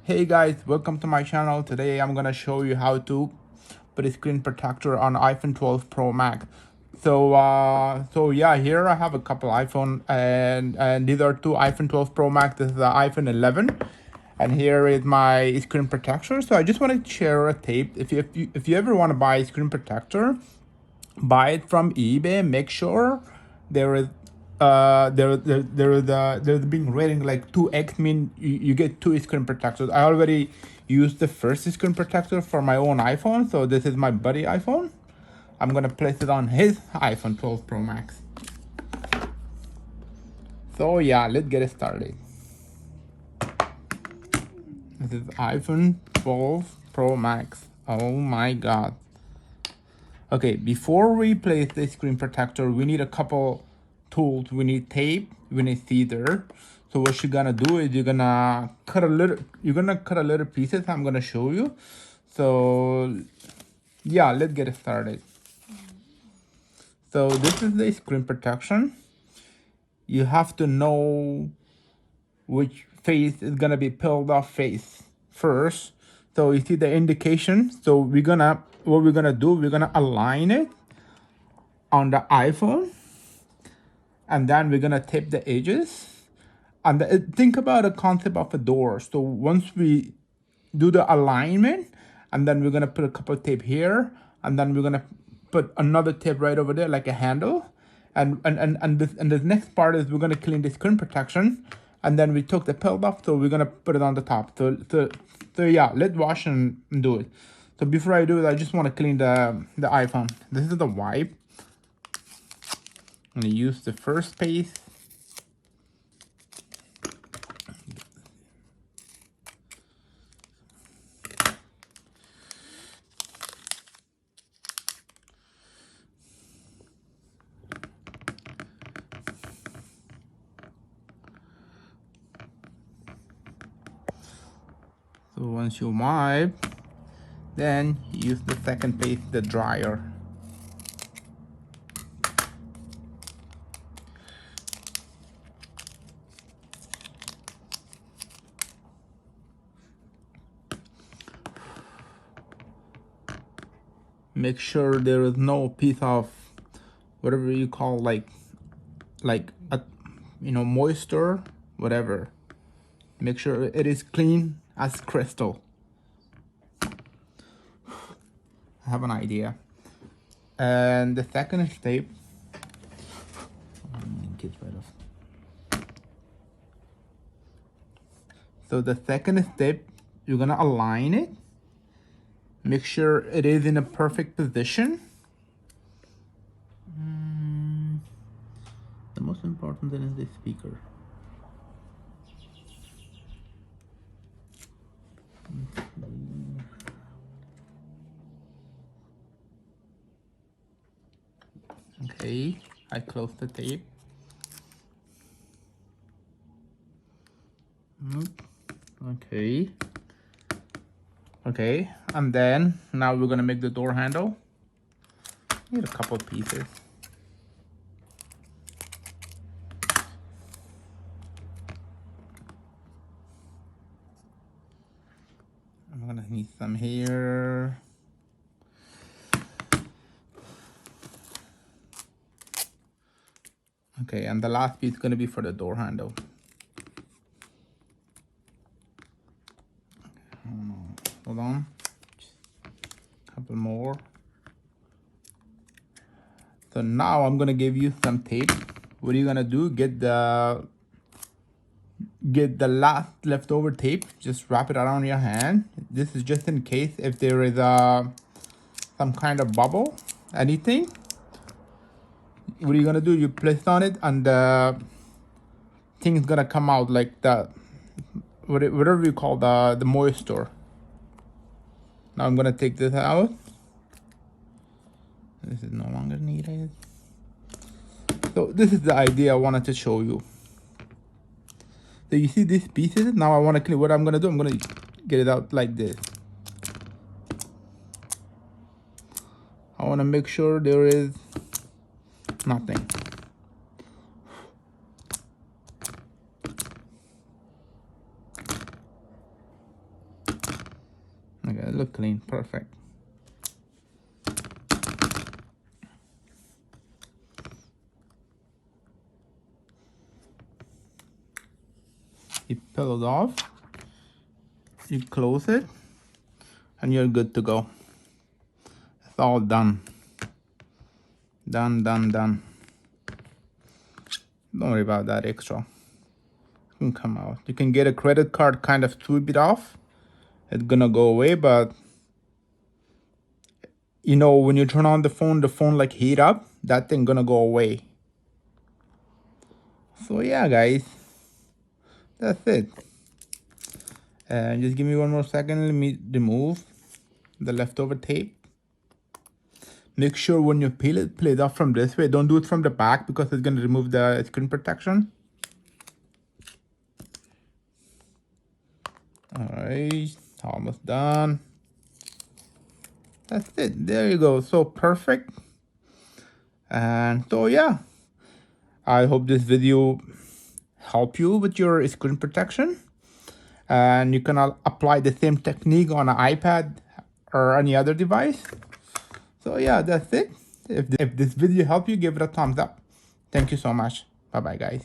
Hey guys, welcome to my channel. Today I'm gonna show you how to put a screen protector on iPhone 12 Pro Max. So yeah, here I have a couple iPhone and these are two iPhone 12 Pro Max. This is the iPhone 11, and here is my screen protector. So I just want to share a tape. If you ever want to buy a screen protector, buy it from eBay. Make sure there is there's being rating like 2x, mean you get two screen protectors. I already used the first screen protector for my own iPhone, so this is my buddy iPhone. I'm gonna place it on his iPhone 12 Pro Max. So yeah, let's get it started. This is iPhone 12 Pro Max. Oh my god. Okay, before we place the screen protector, we need a couple tools. We need tape, we need scissors. So what you're gonna do is you're gonna cut a little pieces. I'm gonna show you. So yeah, let's get it started. So this is the screen protection. You have to know which face is gonna be peeled off face first. So you see the indication. So what we're gonna do, we're gonna align it on the iPhone, and then we're gonna tape the edges. And think about the concept of a door. So once we do the alignment, and then we're gonna put a couple of tape here, and then we're gonna put another tape right over there like a handle. And this next part is we're gonna clean the screen protection, and then we took the pelt off, so we're gonna put it on the top. So yeah, let's wash and do it. So before I do it, I just want to clean the iPhone. This is the wipe. I'm gonna use the first paste. So once you wipe, then use the second paste, the dryer. Make sure there is no piece of whatever you call like a moisture, whatever. Make sure it is clean as crystal. I have an idea. And the second step, get rid of. So the second step, you're gonna align it. Make sure it is in a perfect position. The most important thing is the speaker. Okay, I close the tape. Okay, and then now we're gonna make the door handle. Need a couple pieces. I'm gonna need some here. Okay, and the last piece is gonna be for the door handle. Hold on, a couple more. So now I'm gonna give you some tape. What are you gonna do? Get the last leftover tape. Just wrap it around your hand. This is just in case if there is some kind of bubble, anything. What are you gonna do? You place on it, and the thing is gonna come out like that. Whatever you call the moisture. Now I'm gonna take this out. This is no longer needed. So this is the idea I wanted to show you. So you see these pieces? Now I want to clean. What I'm gonna do, I'm gonna get it out like this. I want to make sure there is nothing. Okay, look clean, perfect. You peel it off, you close it, and you're good to go. It's all done. Done. Don't worry about that extra. It can come out. You can get a credit card, kind of sweep it off. It's gonna go away, but you know, when you turn on the phone like heat up, that thing gonna go away. So yeah, guys, that's it. And just give me one more second. Let me remove the leftover tape. Make sure when you peel it off from this way. Don't do it from the back because it's gonna remove the screen protection. All right, almost done. That's it. There you go. So perfect. And so yeah, I hope this video help you with your screen protection, and you can apply the same technique on an iPad or any other device. So yeah, that's it. If this video helped you, give it a thumbs up. Thank you so much. Bye bye, guys.